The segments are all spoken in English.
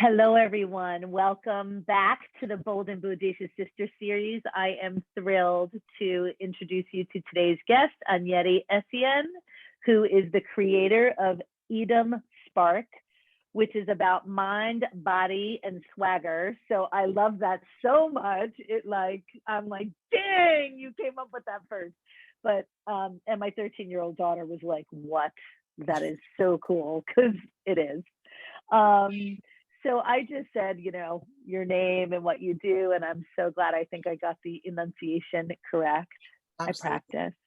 Hello, everyone. Welcome back to the Bold and Bodacious Sister Series. I am thrilled to introduce you to today's guest, Anniedi Essien, who is the creator of Idem Spark, which is about mind, body, and swagger. So I love that so much. I'm like, dang, you came up with that first. But and my 13-year-old daughter was like, what? That is so cool, because it is. So I just said, your name and what you do, and I'm so glad. I think I got the enunciation correct. I Absolutely. practiced.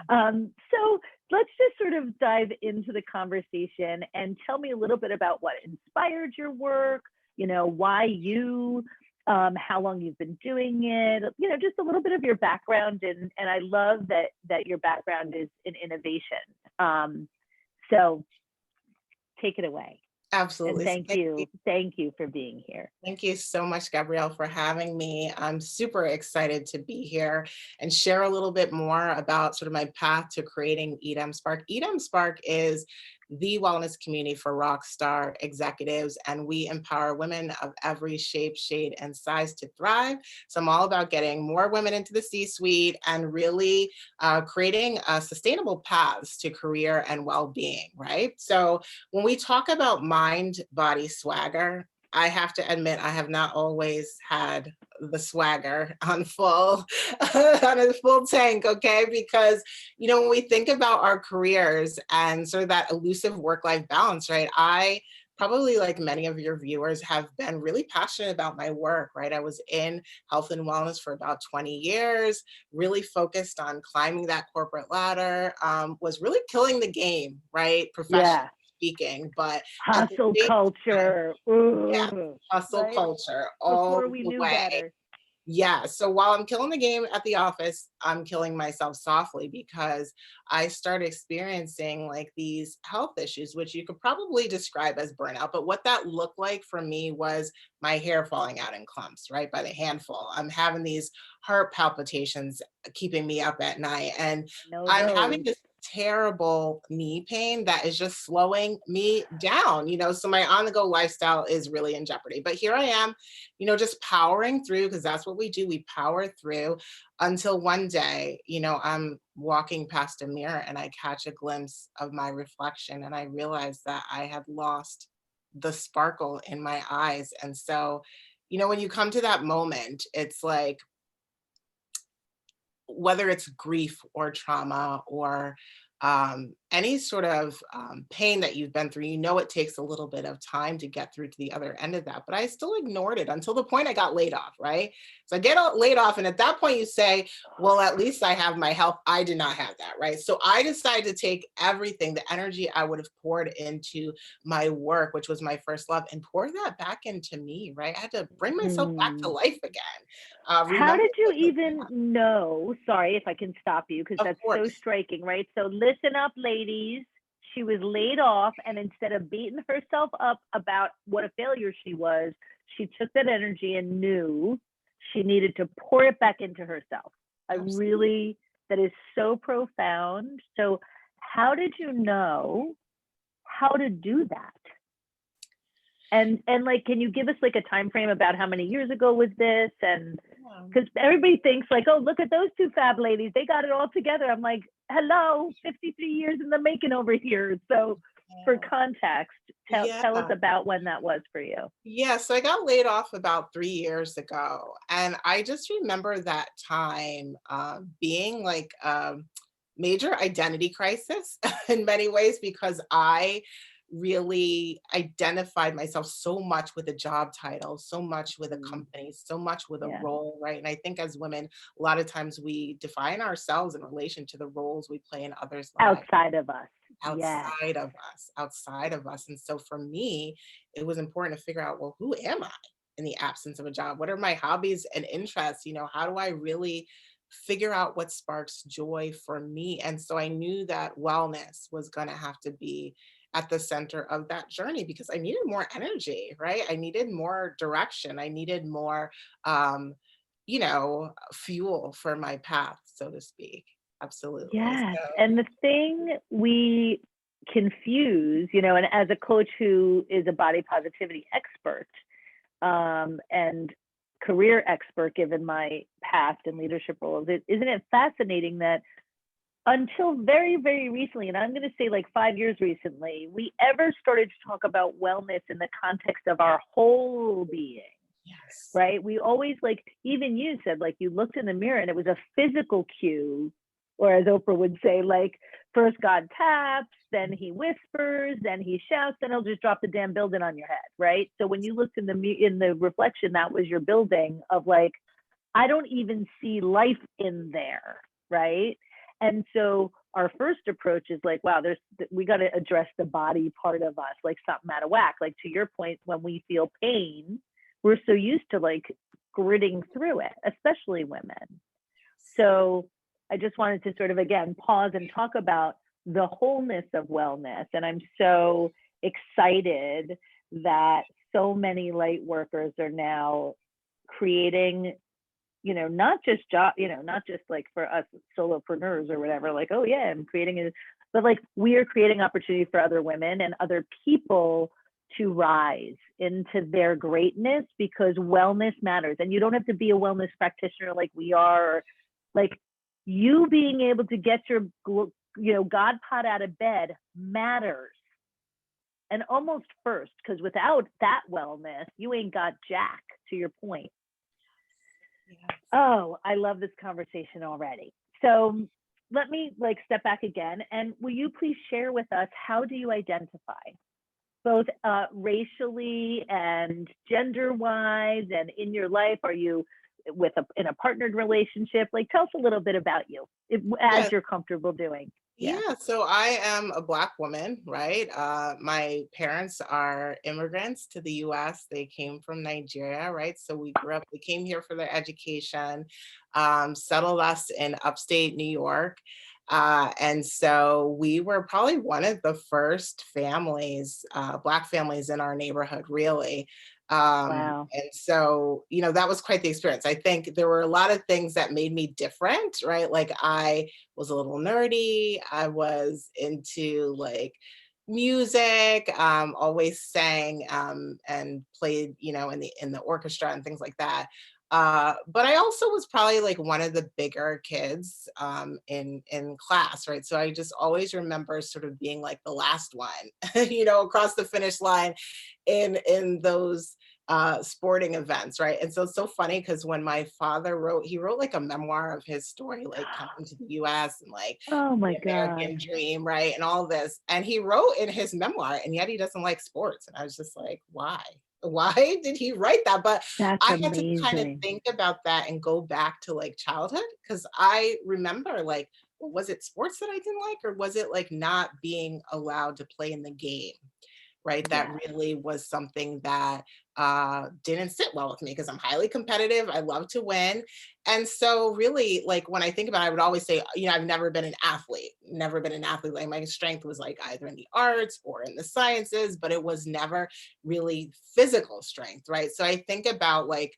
Yeah. So let's just sort of dive into the conversation and tell me a little bit about what inspired your work, why you, how long you've been doing it, just a little bit of your background. And I love that your background is in innovation. So take it away. And Absolutely. So thank you. Thank you for being here. thank you so much, Gabrielle, for having me. I'm super excited to be here and share a little bit more about sort of my path to creating Edem Spark. Edem Spark is the wellness community for rock star executives, and we empower women of every shape, shade, and size to thrive. So I'm all about getting more women into the C-suite and really creating sustainable paths to career and well-being, right? So when we talk about mind, body, swagger, I have to admit I have not always had the swagger on full on a full tank, okay? Because when we think about our careers and sort of that elusive work-life balance, right? I probably, like many of your viewers, have been really passionate about my work, right? I was in health and wellness for about 20 years, really focused on climbing that corporate ladder, was really killing the game, right? Professionally Yeah. speaking, but at the Hustle same time, culture. yeah, Ooh, hustle right? culture all Before we the knew way. better. Yeah. So while I'm killing the game at the office, I'm killing myself softly because I started experiencing like these health issues, which you could probably describe as burnout. But what that looked like for me was my hair falling out in clumps, right? By the handful. I'm having these heart palpitations keeping me up at night. And Know I'm having those. this terrible knee pain that is just slowing me down, so my on the go lifestyle is really in jeopardy. But here I am, just powering through, because that's what we do. We power through until one day, I'm walking past a mirror and I catch a glimpse of my reflection and I realize that I had lost the sparkle in my eyes. And so, when you come to that moment, it's like, whether it's grief or trauma or any sort of pain that you've been through, it takes a little bit of time to get through to the other end of that. But I still ignored it until the point I got laid off, right? So I get laid off. And at that point, you say, well, at least I have my health. I did not have that, right? So I decided to take everything, the energy I would have poured into my work, which was my first love, and pour that back into me, right? I had to bring myself back to Hmm. life again. How Remember, did you even know? Sorry if I can stop you, because of that's so course. striking, right? So listen up, ladies. She was laid off, and instead of beating herself up about what a failure she was, she took that energy and knew she needed to pour it back into herself. That is so profound. So, how did you know how to do that? And like, can you give us like a time frame about how many years ago was this? And Yeah. because everybody thinks like, oh, look at those two fab ladies, they got it all together. I'm like, hello, 53 years in the making over here. So for context, Yeah. tell us about when that was for you. Yeah, so I got laid off about 3 years ago, and I just remember that time being like a major identity crisis in many ways, because I really identified myself so much with a job title, so much with a Mhm. company, so much with a Yeah. role, right? And I think as women, a lot of times we define ourselves in relation to the roles we play in others' lives. Outside of us. Yes. Outside of us. And so for me, it was important to figure out, well, who am I in the absence of a job? What are my hobbies and interests? How do I really figure out what sparks joy for me? And so I knew that wellness was going to have to be at the center of that journey, because I needed more energy, right? I needed more direction. I needed more, fuel for my path, so to speak. Absolutely. Yes. So, And the thing we confuse, and as a coach who is a body positivity expert, and career expert, given my past and leadership roles, isn't it fascinating that until very, very recently, and I'm going to say like 5 years recently, we ever started to talk about wellness in the context of our whole being, Yes. right? We always, like, even you said, like, you looked in the mirror and it was a physical cue, or as Oprah would say, like, first God taps, then he whispers, then he shouts, then he'll just drop the damn building on your head, right? So when you looked in the reflection, that was your building of, like, I don't even see life in there, right? And so our first approach is like, wow, we got to address the body part of us, like something out of whack. Like, to your point, when we feel pain, we're so used to like gritting through it, especially women. So I just wanted to sort of, again, pause and talk about the wholeness of wellness. And I'm so excited that so many light workers are now creating, not just not just like for us solopreneurs or whatever, like, oh yeah, I'm creating it, but like we are creating opportunity for other women and other people to rise into their greatness, because wellness matters. And you don't have to be a wellness practitioner like we are, or like you being able to get your, God pot out of bed matters. And almost first, because without that wellness, you ain't got jack, to your point. Yes. Oh, I love this conversation already. So let me like step back again. And will you please share with us, how do you identify, both racially and gender-wise, and in your life? Are you in a partnered relationship? Like, tell us a little bit about you, as you're comfortable doing. Yeah, so I am a Black woman, right? My parents are immigrants to the US. They came from Nigeria, right? So they came here for their education, settled us in upstate New York. And so we were probably one of the first families, Black families in our neighborhood, really. Wow. And so, that was quite the experience. I think there were a lot of things that made me different, right? Like, I was a little nerdy. I was into like music, always sang, and played, in the orchestra and things like that. But I also was probably like one of the bigger kids in class, right? So I just always remember sort of being like the last one, across the finish line in those sporting events, right? And so it's so funny because when my father he wrote like a memoir of his story, like coming to the US and like Oh my the American God. dream, right? And all this. And he wrote in his memoir, and yet he doesn't like sports. And I was just like, why? Why did he write that? But That's I had to kind of amazing. think about that and go back to like childhood, because I remember like, well, was it sports that I didn't like, or was it like not being allowed to play in the game? Right? That Yeah. really was something that didn't sit well with me, because I'm highly competitive. I love to win. And so really, like, when I think about it, I would always say, I've never been an athlete, never been an athlete. Like, my strength was like either in the arts or in the sciences, but it was never really physical strength, right? So I think about like,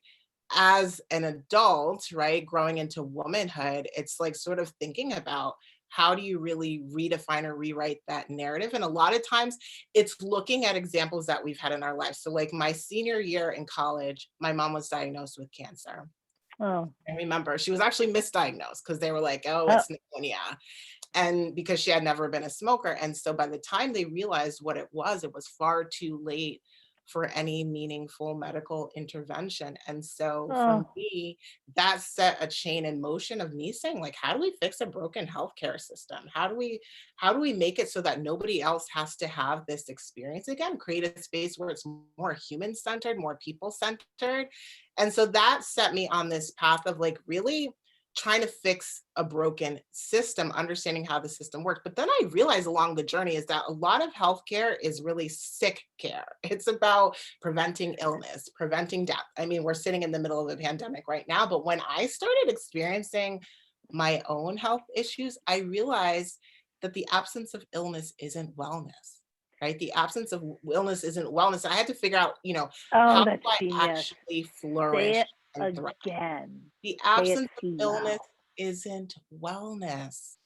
as an adult, right, growing into womanhood, it's like sort of thinking about, how do you really redefine or rewrite that narrative? And a lot of times it's looking at examples that we've had in our lives. So like my senior year in college, my mom was diagnosed with cancer. Oh. I remember she was actually misdiagnosed because they were like, oh, Oh. it's pneumonia. And because she had never been a smoker. And so by the time they realized what it was far too late for any meaningful medical intervention. And so for Oh. me, that set a chain in motion of me saying, like, how do we fix a broken healthcare system? How do we make it so that nobody else has to have this experience again? Create a space where it's more human centered, more people centered. And so that set me on this path of like really trying to fix a broken system, understanding how the system works. But then I realized along the journey is that a lot of healthcare is really sick care. It's about preventing illness, preventing death. I mean, we're sitting in the middle of a pandemic right now, but when I started experiencing my own health issues, I realized that the absence of illness isn't wellness. Right? The absence of illness isn't wellness. I had to figure out, Oh, how do that's I genius. actually Say flourish it and thrive? again. The Say it absence of illness loud. isn't wellness,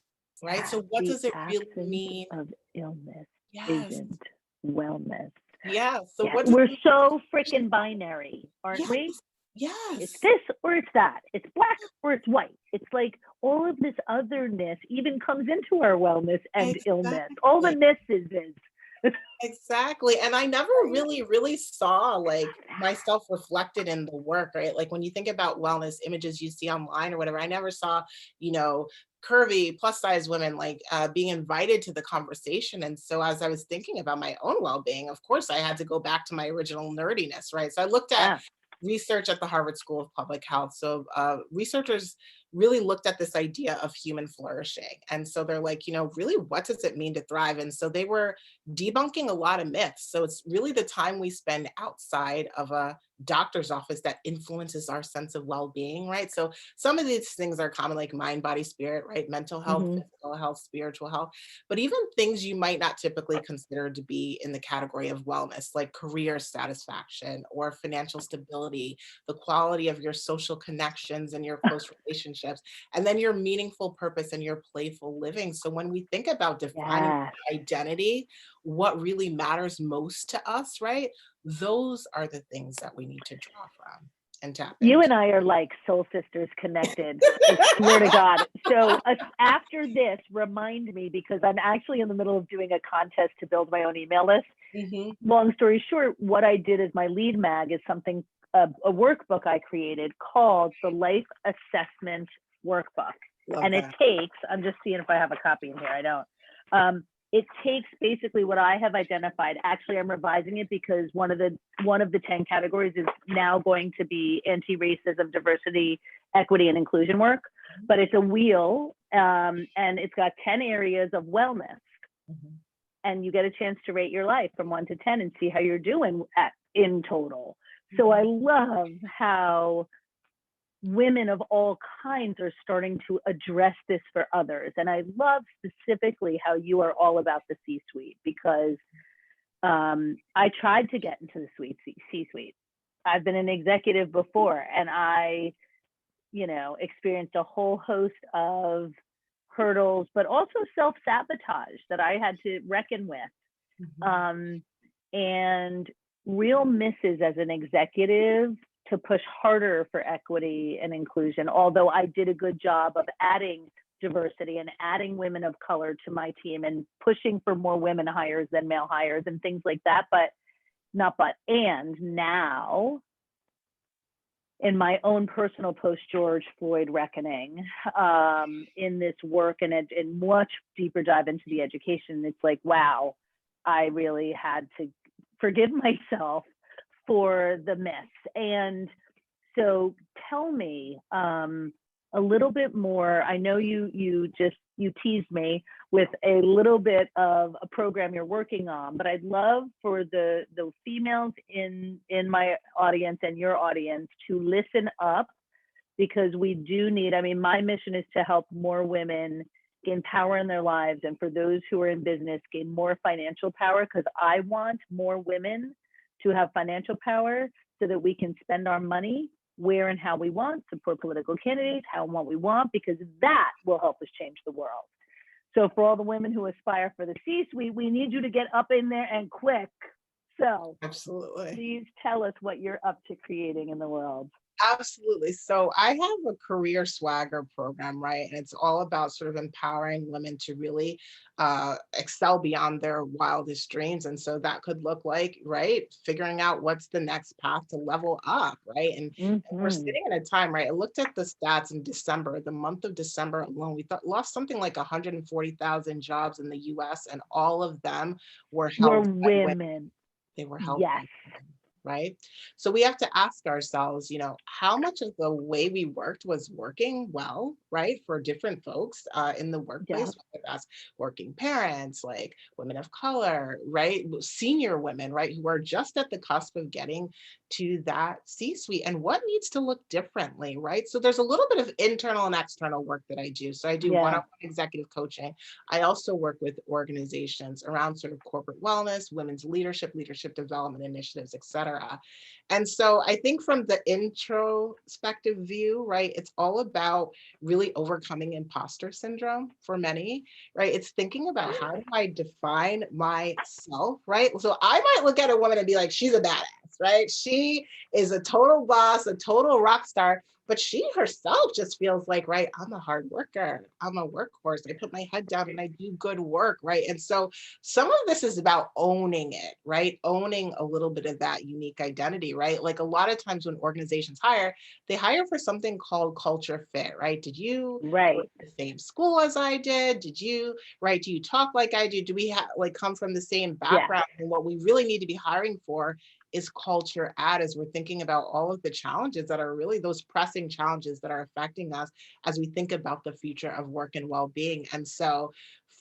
right? Yes, So what the does it really absence mean? of illness. Yes. isn't wellness. Yeah. So Yeah, what does we're it so freaking binary, aren't Yes. we? It's Yes. this or it's that. It's black or it's white. It's like all of this otherness even comes into our wellness and illness. All the Exactly. misses is. Exactly. And I never Right? really saw like myself reflected in the work, right? Like when you think about wellness images you see online or whatever, I never saw, you know, curvy plus size women like being invited to the conversation. And so as I was thinking about my own well-being, of course I had to go back to my original nerdiness, right? So I looked at Yeah. research at the Harvard School of Public Health. So researchers really looked at this idea of human flourishing. And so they're like, really, what does it mean to thrive? And so they were debunking a lot of myths. So it's really the time we spend outside of a doctor's office that influences our sense of well-being, right? So some of these things are common, like mind, body, spirit, right? Mental health, Hmm. physical health, spiritual health, but even things you might not typically consider to be in the category of wellness, like career satisfaction or financial stability, the quality of your social connections and your close relationships, and then your meaningful purpose and your playful living. So when we think about defining Yes. identity, what really matters most to us, right? Those are the things that we need to draw from and tap You into. and I are like soul sisters connected. I swear to God. So after this, remind me because I'm actually in the middle of doing a contest to build my own email list. Mhm. Long story short, what I did as my lead mag is something, a workbook I created called the Life Assessment Workbook. Love And it that. takes, I'm just seeing if I have a copy in here. I don't. It takes basically what I have identified. Actually, I'm revising it because one of the 10 categories is now going to be anti-racism, diversity, equity, and inclusion work. But it's a wheel, and it's got 10 areas of wellness, Mhm. and you get a chance to rate your life from 1 to 10 and see how you're doing in total. So I Mhm. love how women of all kinds are starting to address this for others. And I love specifically how you are all about the C-suite because I tried to get into the C-suite. I've been an executive before, and I, experienced a whole host of hurdles, but also self-sabotage that I had to reckon with. Mhm. Um, and real misses as an executive to push harder for equity and inclusion, although I did a good job of adding diversity and adding women of color to my team and pushing for more women hires than male hires and things like that. But not but, and now in my own personal post George Floyd reckoning, in this work and in much deeper dive into the education, it's like, wow, I really had to forgive myself for the myths. And so tell me a little bit more. I know you teased me with a little bit of a program you're working on, but I'd love for the females in my audience and your audience to listen up because we do need. I mean, my mission is to help more women gain power in their lives, and for those who are in business, gain more financial power because I want more women to have financial power so that we can spend our money where and how we want, support political candidates, how and what we want, because that will help us change the world. So for all the women who aspire for the C-suite, we need you to get up in there and quick. So Absolutely. please tell us what you're up to creating in the world. Absolutely. So I have a career swagger program, right? And it's all about sort of empowering women to really excel beyond their wildest dreams. And so that could look like, right, figuring out what's the next path to level up, right? And we're Mm-hmm. sitting in a time, right? I looked at the stats in December, the month of December alone, we thought lost something like 140,000 jobs in the US, and all of them were We're held by women. women. They were held by Yes. women, right? So we have to ask ourselves, how much of the way we worked was working well, right, for different folks in the Yeah. workplace, whether that's working parents, like women of color, right, senior women, right, who are just at the cusp of getting to that C-suite, and what needs to look differently, right? So there's a little bit of internal and external work that I do. So I do Yeah. one-on-one executive coaching. I also work with organizations around sort of corporate wellness, women's leadership development initiatives, etc. cetera. And so I think from the introspective view, right, it's all about really overcoming imposter syndrome for many, right? It's thinking about how do I define myself, right? So I might look at a woman and be like, she's a badass, right? She is a total boss, a total rock star, but she herself just feels like, right, I'm a hard worker. I'm a workhorse. I put my head down and I do good work, right? And so some of this is about owning it, right? Owning a little bit of that unique identity, right? Like a lot of times when organizations hire, they hire for something called culture fit, right? Did you go to Right. the same school as I did? Did you, right? Do you talk like I do? Do we have like come from the same Yeah. background? And what we really need to be hiring for is culture add as we're thinking about all of the challenges that are really those pressing challenges that are affecting us as we think about the future of work and well-being. And so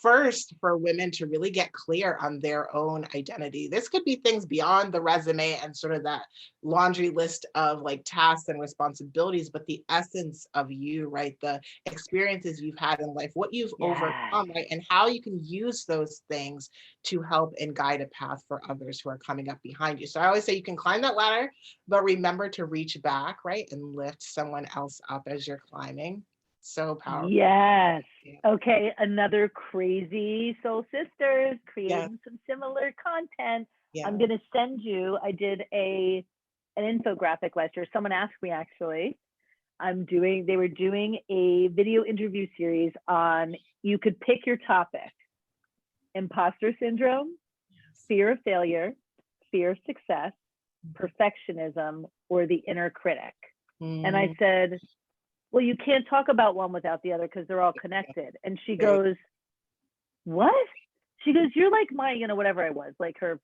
first, for women to really get clear on their own identity. This could be things beyond the resume and sort of that laundry list of like tasks and responsibilities, but the essence of you, right? The experiences you've had in life, what you've Yes. overcome, right? And how you can use those things to help and guide a path for others who are coming up behind you. So I always say you can climb that ladder, but remember to reach back, right? And lift someone else up as you're climbing. So powerful. Yes. Yeah. Okay, another crazy soul sisters Yes. creating some similar content. I'm Yeah. gonna send you. I did an infographic last year. Someone asked me actually. They were doing a video interview series on you could pick your topic: imposter syndrome, Yes. fear of failure, fear of success, perfectionism, or the inner critic. And I Mhm. said, well, you can't talk about one without the other because they're all connected. And she Very goes, what? She goes, you're like my, whatever I was, like her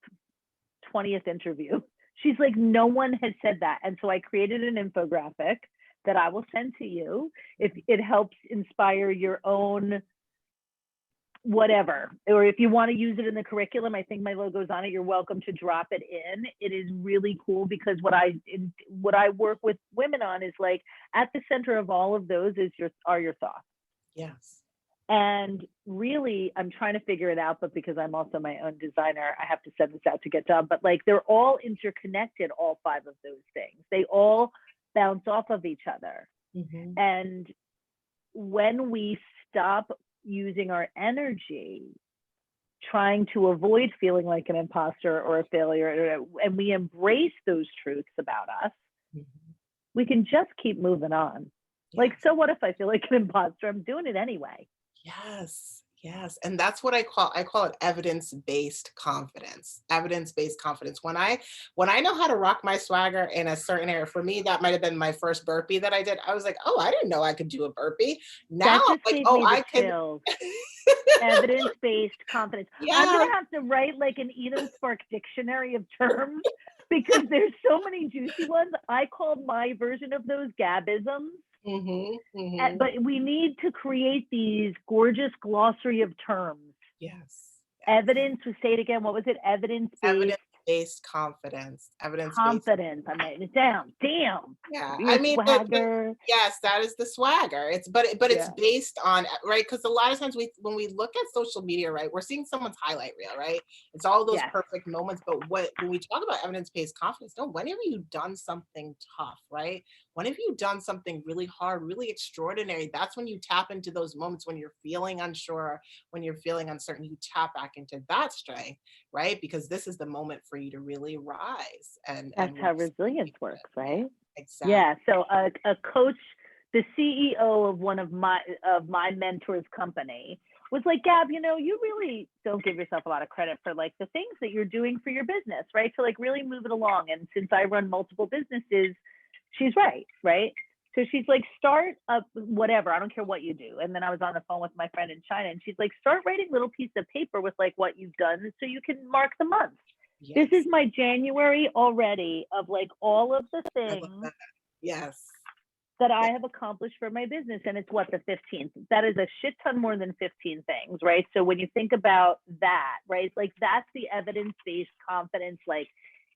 20th interview. She's like, no one has said that. And so I created an infographic that I will send to you if it helps inspire your own whatever, or if you want to use it in the curriculum, I think my logo's on it, you're welcome to drop it in. It is really cool because what I work with women on is like at the center of all of those are your thoughts. yes. And really, I'm trying to figure it out, but because I'm also my own designer, I have to send this out to get done. But like they're all interconnected, all five of those things. They all bounce off of each other. Mhm. And when we stop using our energy trying to avoid feeling like an imposter or a failure, and we embrace those truths about us, Mhm. we can just keep moving on. Like, Yes. so what if I feel like an imposter? I'm doing it anyway. Yes. Yes. And that's what I call it evidence-based confidence. Evidence-based confidence. When I know how to rock my swagger in a certain area, for me, that might have been my first burpee that I did. I was like, oh, I didn't know I could do a burpee. Now That I'm just like, gave oh, me the I can. chills. Evidence-based confidence. I'm Yes. gonna have to write like an Eden Spark dictionary of terms because there's so many juicy ones. I called my version of those Gabisms. Hmm. Hmm. But we need to create these gorgeous glossary of terms. Yes. Yes. Evidence, say it again, what was it? Evidence-based Evidence-based confidence. Evidence-based. confidence. I'm writing it down. Damn. Yeah, I Your mean, the swagger. yes, that is the swagger. But it's Yeah. based on right because a lot of times when we look at social media, right, we're seeing someone's highlight reel, right? It's all those Yes. perfect moments. But when we talk about evidence-based confidence, no, when have you done something tough, right? When have you done something really hard, really extraordinary? That's when you tap into those moments when you're feeling unsure, when you're feeling uncertain. You tap back into that strength, right? Because this is the moment for you to really rise That's and how really. resilience works, Yeah, right? exactly. Yeah. So a coach, the CEO of one of my mentors' company was like, Gab, you really don't give yourself a lot of credit for like the things that you're doing for your business, right? To like really move it along. And since I run multiple businesses, she's right, right? So she's like, start up whatever. I don't care what you do. And then I was on the phone with my friend in China, and she's like, start writing little piece of paper with like what you've done, so you can mark the month. This is Yes, my January already of like all of the I love things that. Yes. that I Yeah. have accomplished for my business. And it's what, the 15th. That is a shit ton more than 15 things, right? So when you think about that, right, like that's the evidence-based confidence, like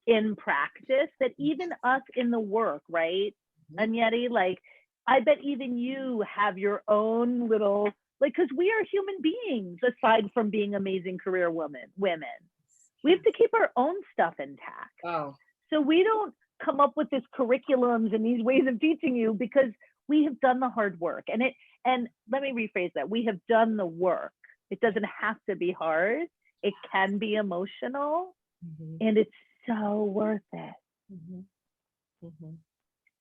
in practice, that even us in the work, right, Mhm. Anniedi, like I bet even you have your own little, like, because we are human beings aside from being amazing career women. We have Yes. to keep our own stuff intact. Oh. So we don't come up with this curriculums and these ways of teaching you because we have done the hard work. And let me rephrase that. We have done the work. It doesn't have to be hard. It can be emotional, and it's so worth it.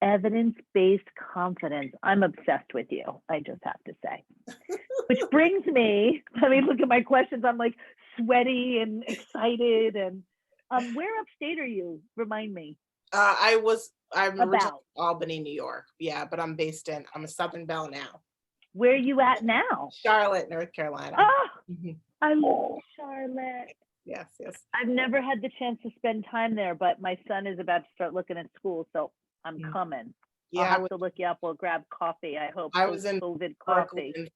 Evidence-based confidence. I'm obsessed with you, I just have to say. Which brings me, let me look at my questions. I'm like sweaty and excited. And where upstate are you? Remind me. I'm originally About. from Albany, New York. Yeah, but I'm a Southern Belle now. Where are you at now? Charlotte, North Carolina. Oh, I love Charlotte. Yes. I've never had the chance to spend time there, but my son is about to start looking at school, so I'm coming. Yeah, I'll have to look you up. We'll grab coffee, I hope. I was in COVID coffee.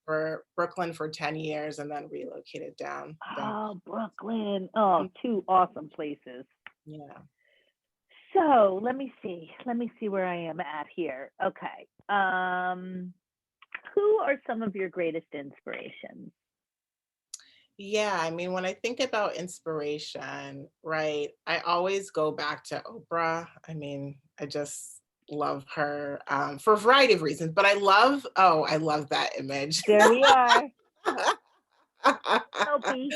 Brooklyn for 10 years and then relocated down. Oh, Brooklyn. Oh, two awesome places. Yeah. So let me see where I am at here. Okay. Who are some of your greatest inspirations? Yeah, I mean, when I think about inspiration, right, I always go back to Oprah. I mean, I just love her for a variety of reasons, but I love that image. There we are. Soapy.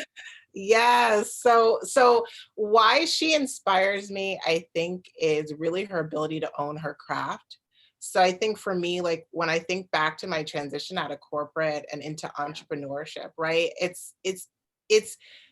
Yes. So why she inspires me, I think, is really her ability to own her craft. So I think for me, like when I think back to my transition out of corporate and into entrepreneurship, right? It's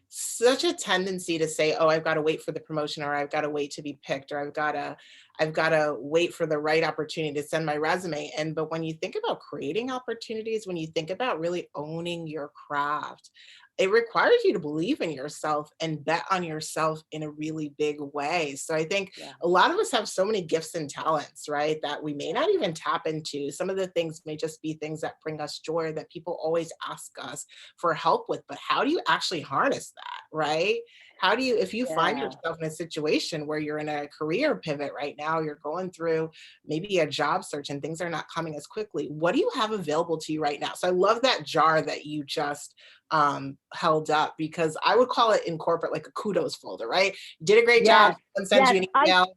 such a tendency to say, oh, I've got to wait for the promotion, or I've got to wait to be picked, or I've got to wait for the right opportunity to send my resume. But when you think about creating opportunities, when you think about really owning your craft, it requires you to believe in yourself and bet on yourself in a really big way. So I think a lot of us have so many gifts and talents, right, that we may not even tap into. Some of the things may just be things that bring us joy that people always ask us for help with. But how do you actually harness that, right? How do you, if you find yourself in a situation where you're in a career pivot right now, you're going through maybe a job search and things are not coming as quickly, what do you have available to you right now? So I love that jar that you just held up, because I would call it in corporate like a kudos folder, right? You did a great job. Someone sends you an email.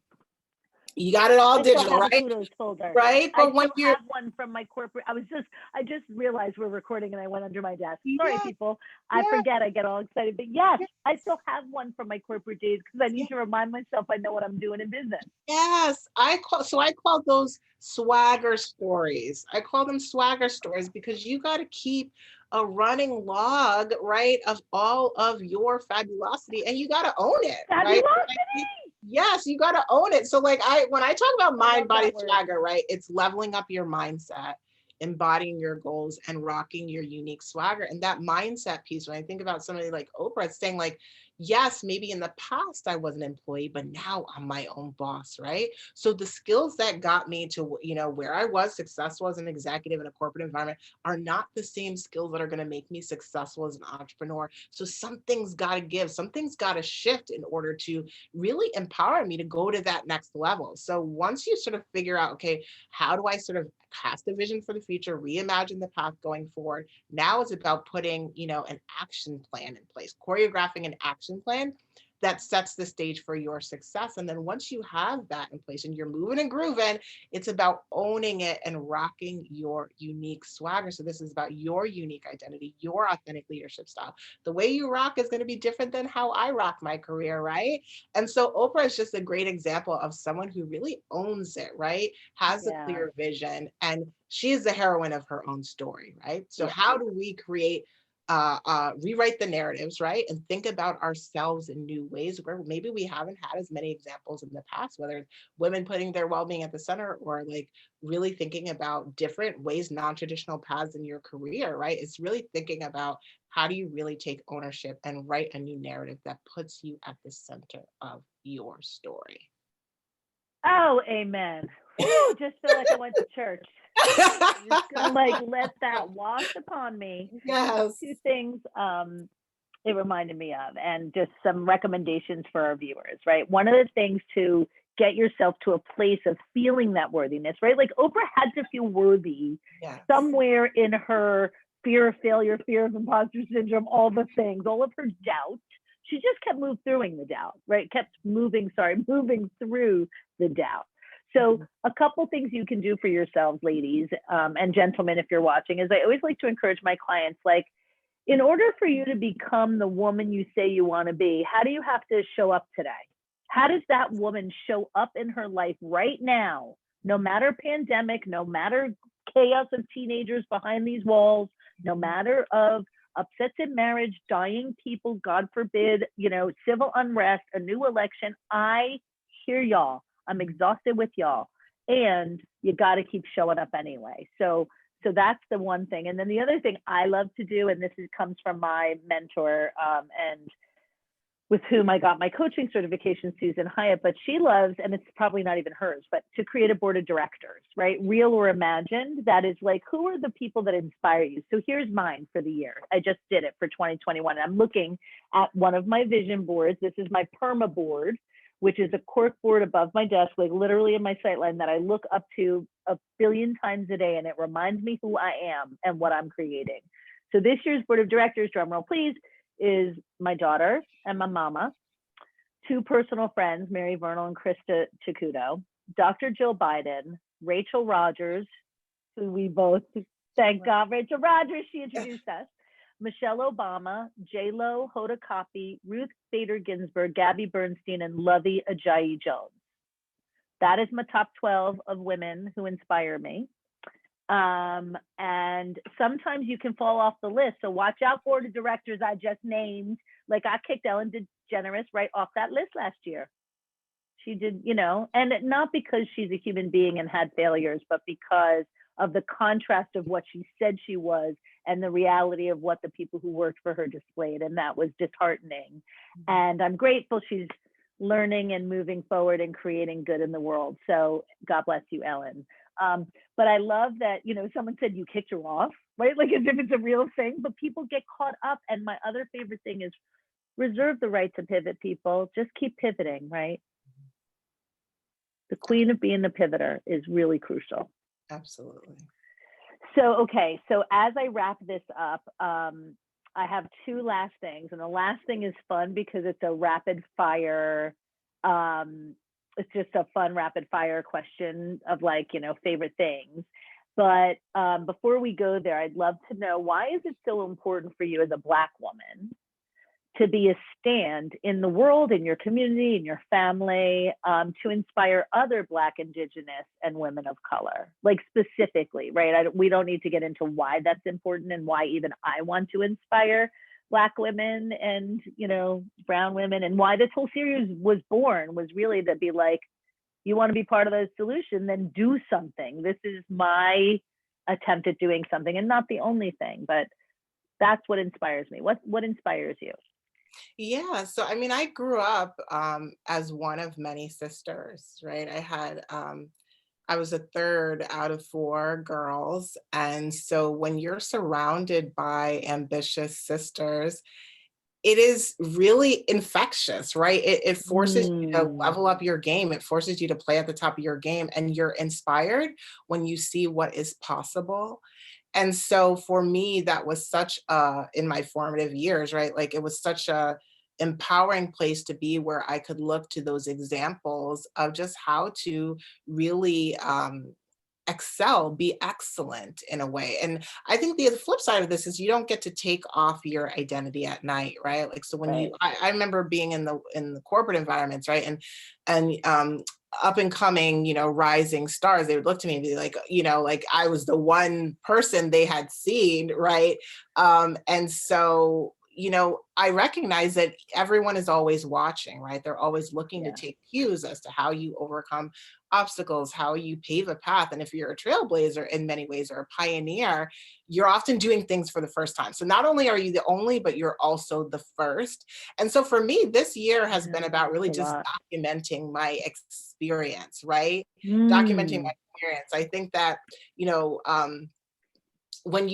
You got it all digital, right? Kudos folder. Right? But when you have one from my corporate, I just realized we're recording and I went under my desk. Sorry, people. I forget. I get all excited. But yes, I still have one from my corporate days because I need to remind myself I know what I'm doing in business. Yes, I call those swagger stories. I call them swagger stories because you got to keep a running log, right, of all of your fabulosity, and you got to own it, right? Yes, you got to own it. So like when I talk about mind, body, swagger, right, it's leveling up your mindset, embodying your goals, and rocking your unique swagger. And that mindset piece, when I think about somebody like Oprah, it's saying like, yes, maybe in the past I was an employee, but now I'm my own boss, right? So the skills that got me to, where I was successful as an executive in a corporate environment are not the same skills that are going to make me successful as an entrepreneur. So something's got to give, something's got to shift in order to really empower me to go to that next level. So once you sort of figure out, okay, how do I sort of cast a vision for the future, reimagine the path going forward? Now it's about putting, an action plan in place, choreographing an action plan that sets the stage for your success. And then once you have that in place and you're moving and grooving, it's about owning it and rocking your unique swagger. So this is about your unique identity, your authentic leadership style. The way you rock is going to be different than how I rock my career, right? And so Oprah is just a great example of someone who really owns it, right? Has a clear vision, and she is the heroine of her own story, right? So how do we create rewrite the narratives, right? And think about ourselves in new ways where maybe we haven't had as many examples in the past, whether it's women putting their well-being at the center, or like really thinking about different ways, non-traditional paths in your career, right? It's really thinking about how do you really take ownership and write a new narrative that puts you at the center of your story. Oh, amen. Whew, just feel like I went to church. I'm just gonna let that wash upon me. Yes. Two things it reminded me of, and just some recommendations for our viewers, right? One of the things to get yourself to a place of feeling that worthiness, right? Like Oprah had to feel worthy somewhere in her fear of failure, fear of imposter syndrome, all the things, all of her doubt. She just kept moving the doubt, right? Moving through the doubt. So a couple things you can do for yourselves, ladies, and gentlemen, if you're watching, is I always like to encourage my clients, like, in order for you to become the woman you say you want to be, how do you have to show up today? How does that woman show up in her life right now, no matter pandemic, no matter chaos of teenagers behind these walls, no matter of upsets in marriage, dying people, God forbid, you know, civil unrest, a new election? I hear y'all. I'm exhausted with y'all. And you got to keep showing up anyway. So that's the one thing. And then the other thing I love to do, and comes from my mentor, and with whom I got my coaching certification, Susan Hyatt, but she loves, and it's probably not even hers, but to create a board of directors, right? Real or imagined, that is like, who are the people that inspire you? So here's mine for the year. I just did it for 2021. I'm looking at one of my vision boards. This is my perma board, which is a cork board above my desk, like literally in my sightline, that I look up to a billion times a day, and it reminds me who I am and what I'm creating. So this year's board of directors, drumroll please, is my daughter and my mama, two personal friends, Mary Vernal and Krista Chicudo, Dr. Jill Biden, Rachel Rogers, who we both, thank God, Rachel Rogers, she introduced us, Michelle Obama, J-Lo, Hoda Kotb, Ruth Bader Ginsburg, Gabby Bernstein, and Lovey Ajayi Jones. That is my top 12 of women who inspire me. And sometimes you can fall off the list. So watch out, board of directors I just named. Like, I kicked Ellen DeGeneres right off that list last year. She did, you know, and not because she's a human being and had failures, but because of the contrast of what she said she was and the reality of what the people who worked for her displayed. And that was disheartening. And I'm grateful she's learning and moving forward and creating good in the world. So God bless you, Ellen. But I love that, you know, someone said you kicked her off, right? Like, as if it's a real thing, but people get caught up. And my other favorite thing is reserve the right to pivot, people. Just keep pivoting, right? The queen of being the pivoter is really crucial. Absolutely. So, okay. So as I wrap this up, I have two last things. And the last thing is fun because it's a rapid fire, it's just a fun rapid fire question of, like, you know, favorite things. But before we go there, I'd love to know, why is it so important for you as a Black woman to be a stand in the world, in your community, in your family, to inspire other Black, Indigenous, and women of color? Like, specifically, right? We don't need to get into why that's important and why even I want to inspire Black women and, you know, brown women, and why this whole series was born was really to be like, you want to be part of the solution, then do something. This is my attempt at doing something, and not the only thing, but that's what inspires me. What inspires you? Yeah, so I mean, I grew up as one of many sisters, right? I was a third out of four girls. And so when you're surrounded by ambitious sisters, it is really infectious, right? It forces you to level up your game. It forces you to play at the top of your game, and you're inspired when you see what is possible. And so for me, that was such in my formative years, right? Like, it was such a empowering place to be, where I could look to those examples of just how to really excel, be excellent in a way. And I think the flip side of this is you don't get to take off your identity at night, right? Like, so when Right. I remember being in the corporate environments, right? And up and coming, you know, rising stars, they would look to me and be like, you know, like I was the one person they had seen, right? And so, you know, I recognize that everyone is always watching, right? They're always looking to take cues as to how you overcome obstacles, how you pave a path. And if you're a trailblazer in many ways, or a pioneer, you're often doing things for the first time. So not only are you the only, but you're also the first. And so for me, this year has been about really just documenting my experience, right? Documenting my experience. I think that, you know, when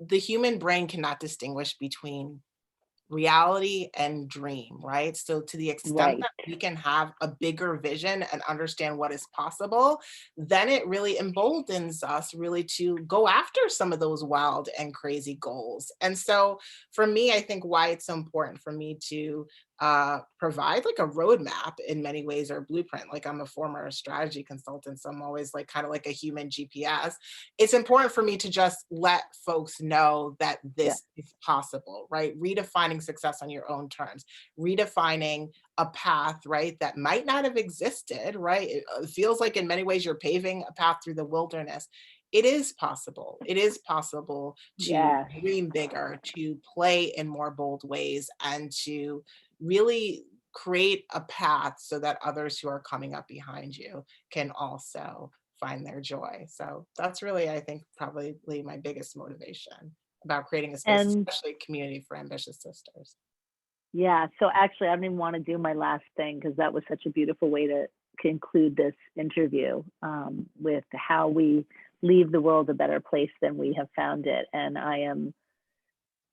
the human brain cannot distinguish between reality and dream, right? So to the extent Right. that we can have a bigger vision and understand what is possible, then it really emboldens us really to go after some of those wild and crazy goals. And so for me, I think why it's so important for me to provide like a roadmap in many ways, or blueprint. Like I'm a former strategy consultant, so I'm always like kind of like a human GPS. It's important for me to just let folks know that Yeah. this is possible, right? Redefining success on your own terms, redefining a path, right, that might not have existed, right? It feels like in many ways you're paving a path through the wilderness. It is possible. It is possible to Yes. dream bigger, to play in more bold ways, and to really create a path so that others who are coming up behind you can also find their joy. So that's really, I think, probably my biggest motivation about creating a space, And especially a community for ambitious sisters. yeah, so actually, I don't even want to do my last thing because that was such a beautiful way to conclude this interview, with how we leave the world a better place than we have found it. And I am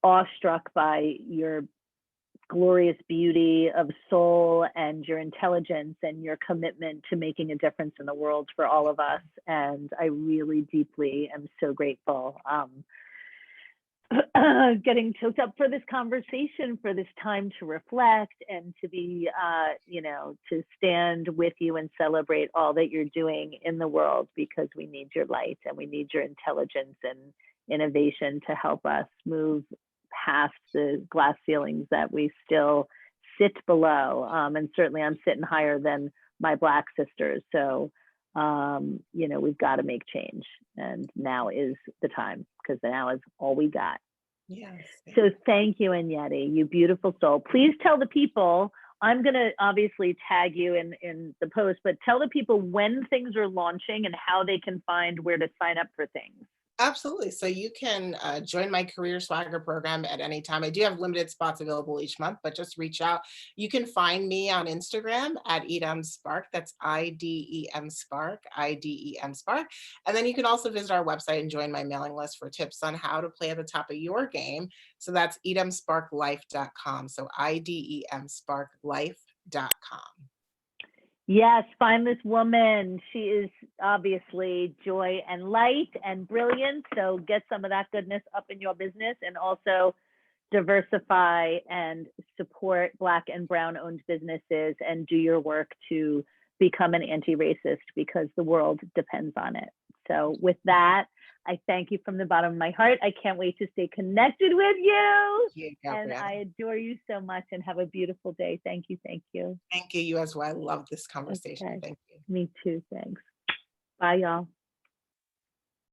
awestruck by your glorious beauty of soul and your intelligence and your commitment to making a difference in the world for all of us. And I really deeply am so grateful. Getting choked up for this conversation, for this time to reflect and to be, to stand with you and celebrate all that you're doing in the world, because we need your light and we need your intelligence and innovation to help us move past the glass ceilings that we still sit below. And certainly I'm sitting higher than my Black sisters. So, we've got to make change. And now is the time, because now is all we got. Yes. So thank you, Anniedi, you beautiful soul. Please tell the people, I'm going to obviously tag you in the post, but tell the people when things are launching and how they can find where to sign up for things. Absolutely. So you can join my Career Swagger program at any time. I do have limited spots available each month, but just reach out. You can find me on Instagram at Idem Spark. That's IDEM Spark, IDEM Spark. And then you can also visit our website and join my mailing list for tips on how to play at the top of your game. So that's edemsparklife.com. So IDEMsparklife.com. Yes, find this woman. She is obviously joy and light and brilliant. So get some of that goodness up in your business, and also diversify and support Black and Brown owned businesses and do your work to become an anti-racist, because the world depends on it. So with that, I thank you from the bottom of my heart. I can't wait to stay connected with you. Thank you, And Gabrielle. I adore you so much, and have a beautiful day. Thank you. Thank you. Thank you as well. I love this conversation. Okay. Thank you. Me too. Thanks. Bye, y'all.